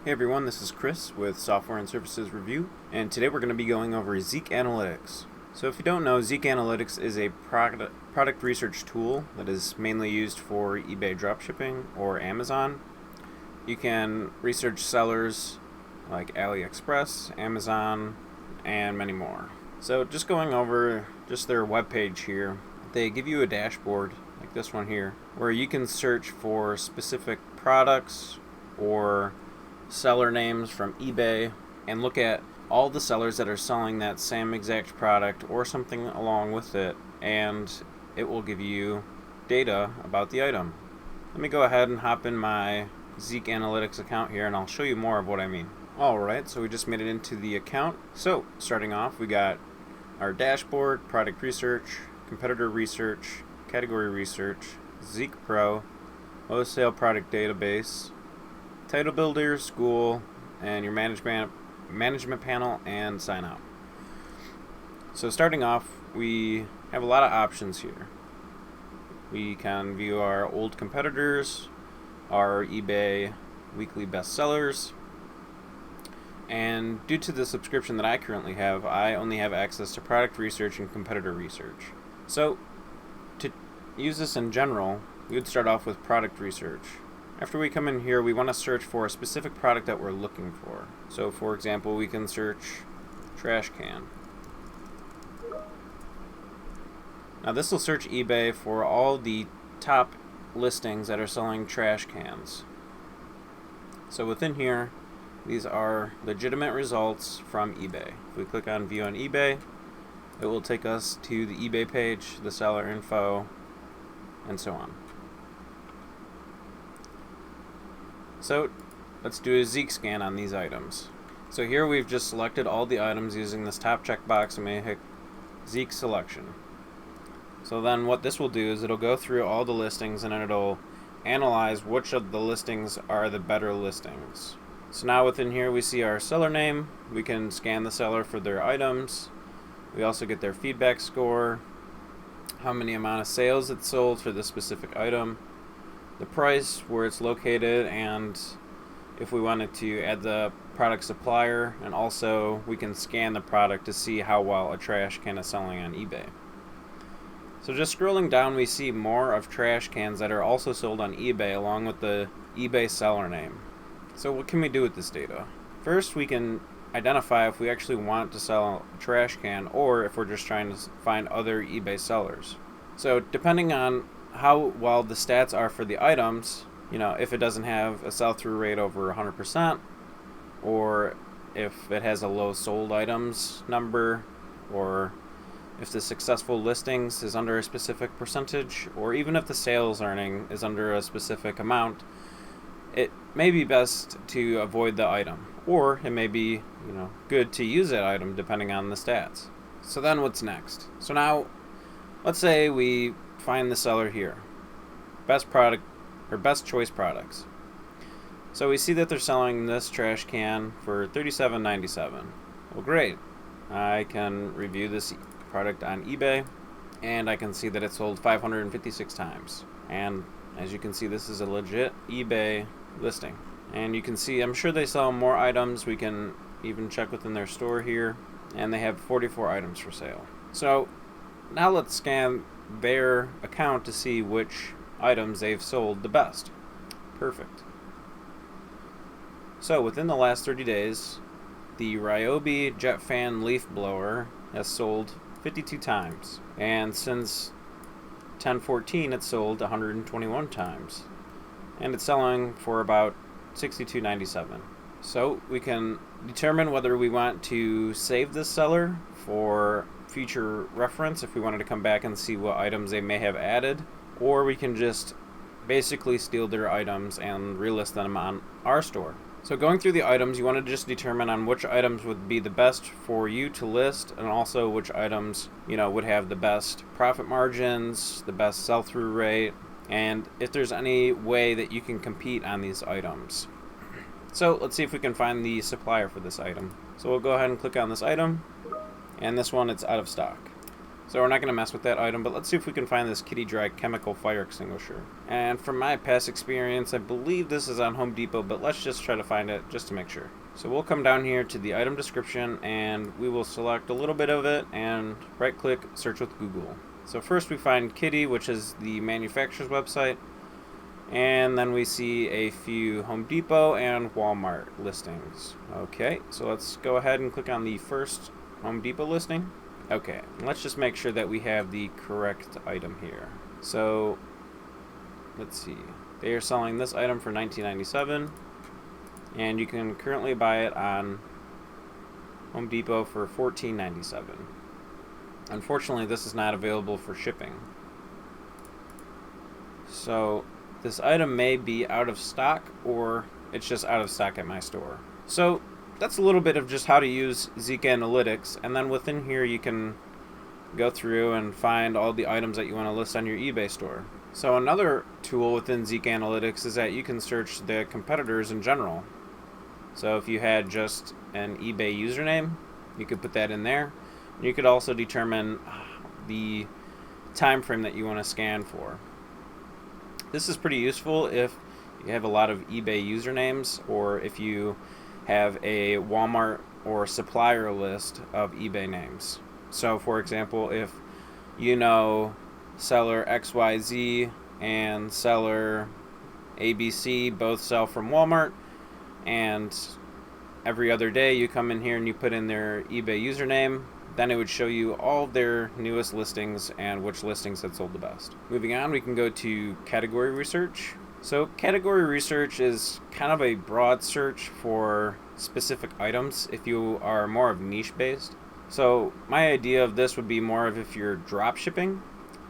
Hey everyone, this is Chris with Software and Services Review, and today we're going to be going over Zik Analytics. So if you don't know, Zik Analytics is a product research tool that is mainly used for eBay dropshipping or Amazon. You can research sellers like AliExpress, Amazon, and many more. So just going over just their webpage here, they give you a dashboard like this one here, where you can search for specific products or seller names from eBay and look at all the sellers that are selling that same exact product or something along with it, and it will give you data about the item. Let me go ahead and hop in my Zik Analytics account here and I'll show you more of what I mean. Alright, so we just made it into the account. So starting off, we got our dashboard, product research, competitor research, category research, Zik Pro, wholesale product database, title builder, school, and your management panel and sign out. So starting off, we have a lot of options here. We can view our old competitors, our eBay weekly bestsellers, and due to the subscription that I currently have, I only have access to product research and competitor research. So to use this in general, we would start off with product research. After we come in here, we want to search for a specific product that we're looking for. So for example, we can search trash can. Now this will search eBay for all the top listings that are selling trash cans. So within here, these are legitimate results from eBay. If we click on View on eBay, it will take us to the eBay page, the seller info, and so on. So let's do a Zik scan on these items. So here we've just selected all the items using this top checkbox and we hit Zik selection. So then what this will do is it'll go through all the listings and it'll analyze which of the listings are the better listings. So now within here we see our seller name. We can scan the seller for their items. We also get their feedback score, how many amount of sales it sold for this specific item, the price, where it's located, and if we wanted to add the product supplier, and also we can scan the product to see how well a trash can is selling on eBay. So just scrolling down, we see more of trash cans that are also sold on eBay along with the eBay seller name. So what can we do with this data? First, we can identify if we actually want to sell a trash can or if we're just trying to find other eBay sellers. So depending on how well the stats are for the items, if it doesn't have a sell-through rate over 100%, or if it has a low sold items number, or if the successful listings is under a specific percentage, or even if the sales earning is under a specific amount, it may be best to avoid the item, or it may be good to use that item depending on the stats. So then what's next? So now let's say we find the seller here, best product or best choice products. So we see that they're selling this trash can for $37.97. Well, great. I can review this product on eBay and I can see that it sold 556 times. And as you can see, this is a legit eBay listing. And you can see, I'm sure they sell more items. We can even check within their store here, and they have 44 items for sale. So now let's scan their account to see which items they've sold the best. Perfect. So within the last 30 days, the Ryobi Jet Fan Leaf Blower has sold 52 times, and since 10/14 it's sold 121 times, and it's selling for about $62.97. So we can determine whether we want to save this seller for future reference if we wanted to come back and see what items they may have added, or we can just basically steal their items and relist them on our store. So going through the items, you want to just determine on which items would be the best for you to list, and also which items would have the best profit margins, the best sell-through rate, and if there's any way that you can compete on these items. So let's see if we can find the supplier for this item. So we'll go ahead and click on this item, and this one, it's out of stock. So we're not going to mess with that item, but let's see if we can find this kitty dry chemical fire extinguisher. And from my past experience, I believe this is on Home Depot, but let's just try to find it just to make sure. So we'll come down here to the item description and we will select a little bit of it and right click, search with Google. So first we find Kitty, which is the manufacturer's website, and then we see a few Home Depot and Walmart listings. Okay, so let's go ahead and click on the first Home Depot listing. Okay, let's just make sure that we have the correct item here. So let's see, they are selling this item for $19.97, and you can currently buy it on Home Depot for $14.97. Unfortunately, this is not available for shipping. So this item may be out of stock, or it's just out of stock at my store. So that's a little bit of just how to use Zik Analytics, and then within here you can go through and find all the items that you want to list on your eBay store. So another tool within Zik Analytics is that you can search the competitors in general. So if you had just an eBay username, you could put that in there. You could also determine the time frame that you want to scan for. This is pretty useful if you have a lot of eBay usernames, or if you have a Walmart or supplier list of eBay names. So for example, if you know seller XYZ and seller ABC both sell from Walmart, and every other day you come in here and you put in their eBay username, then it would show you all of their newest listings and which listings had sold the best. Moving on, we can go to category research. So category research is kind of a broad search for specific items if you are more of niche based. So my idea of this would be more of if you're drop shipping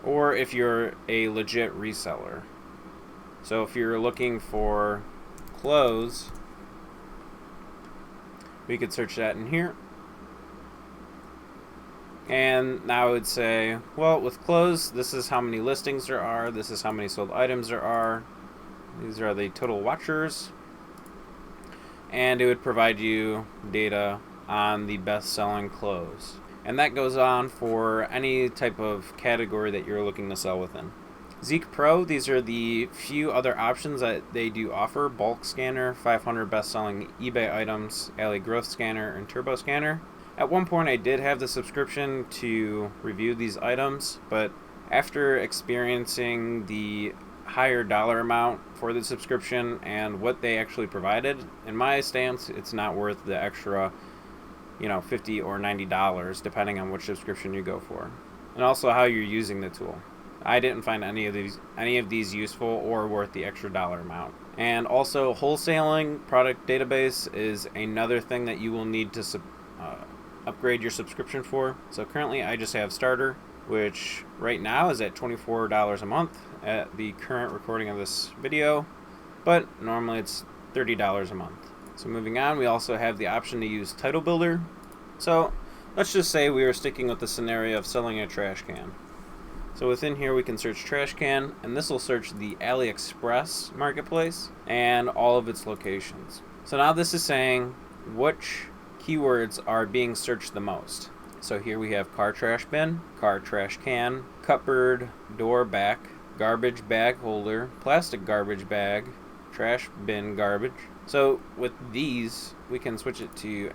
or if you're a legit reseller. So if you're looking for clothes, we could search that in here. And now I would say, well, with clothes, this is how many listings there are, this is how many sold items there are, these are the total watchers, and it would provide you data on the best-selling clothes. And that goes on for any type of category that you're looking to sell within. Zik Pro, these are the few other options that they do offer: bulk scanner, 500 best-selling eBay items, alley growth scanner, and turbo scanner. At one point I did have the subscription to review these items, but after experiencing the higher dollar amount for the subscription and what they actually provided, in my stance, it's not worth the extra, $50 or $90, depending on which subscription you go for, and also how you're using the tool. I didn't find any of these useful or worth the extra dollar amount. And also, wholesaling product database is another thing that you will need to upgrade your subscription for. So currently I just have starter, which right now is at $24 a month at the current recording of this video, but normally it's $30 a month. So moving on, we also have the option to use Title Builder. So let's just say we are sticking with the scenario of selling a trash can. So within here we can search trash can, and this will search the AliExpress marketplace and all of its locations. So now this is saying which keywords are being searched the most. So here we have car trash bin, car trash can, cupboard door back, garbage bag holder, plastic garbage bag, trash bin garbage. So with these, we can switch it to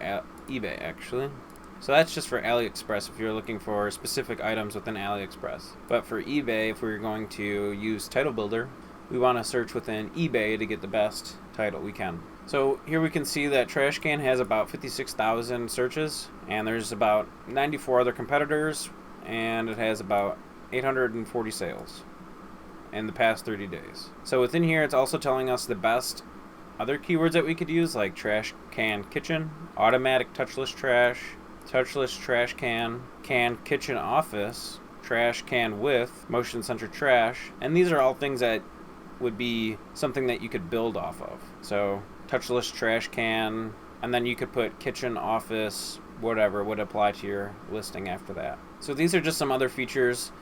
eBay actually. So that's just for AliExpress if you're looking for specific items within AliExpress. But for eBay, if we're going to use Title Builder, we want to search within eBay to get the best title we can. So here we can see that trash can has about 56,000 searches, and there's about 94 other competitors, and it has about 840 sales in the past 30 days. So within here, it's also telling us the best other keywords that we could use, like trash can kitchen, automatic touchless trash can kitchen office, trash can with, motion sensor trash, and these are all things that would be something that you could build off of. So touchless trash can, and then you could put kitchen, office, whatever would apply to your listing after that. So these are just some other features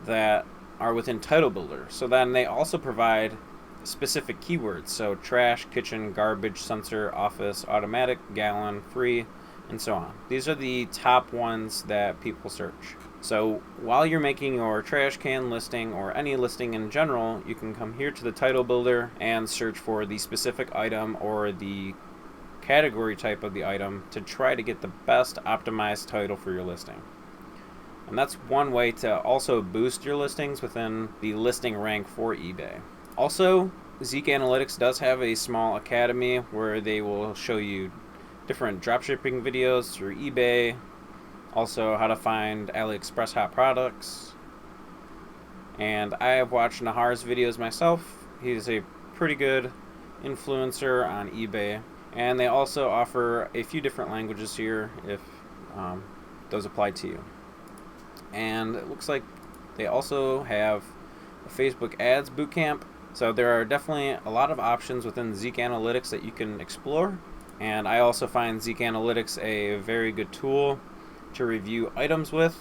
that are within Title Builder. So then they also provide specific keywords. So trash, kitchen, garbage, sensor, office, automatic, gallon, free, and so on. These are the top ones that people search. So while you're making your trash can listing or any listing in general, you can come here to the title builder and search for the specific item or the category type of the item to try to get the best optimized title for your listing. And that's one way to also boost your listings within the listing rank for eBay. Also, Zik Analytics does have a small academy where they will show you different dropshipping videos through eBay, also how to find AliExpress hot products. And I have watched Nahar's videos myself. He's a pretty good influencer on eBay. And they also offer a few different languages here if those apply to you. And it looks like they also have a Facebook ads bootcamp. So there are definitely a lot of options within Zik Analytics that you can explore. And I also find Zik Analytics a very good tool to review items with,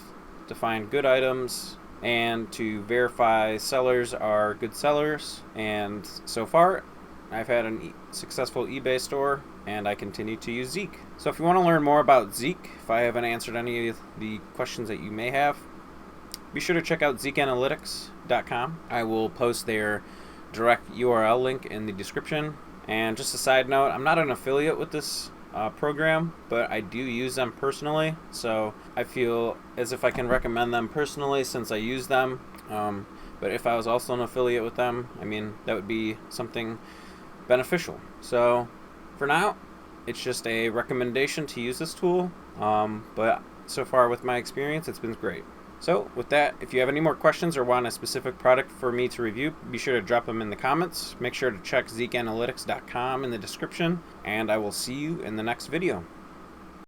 to find good items, and to verify sellers are good sellers. And so far, I've had a successful eBay store, and I continue to use Zik. So if you want to learn more about Zik, if I haven't answered any of the questions that you may have, be sure to check out zikanalytics.com. I will post their direct URL link in the description. And just a side note, I'm not an affiliate with this program, but I do use them personally, so I feel as if I can recommend them personally since I use them. But if I was also an affiliate with them, I mean, that would be something beneficial. So for now, it's just a recommendation to use this tool, but so far with my experience, it's been great. So with that, if you have any more questions or want a specific product for me to review, be sure to drop them in the comments. Make sure to check zikanalytics.com in the description, and I will see you in the next video.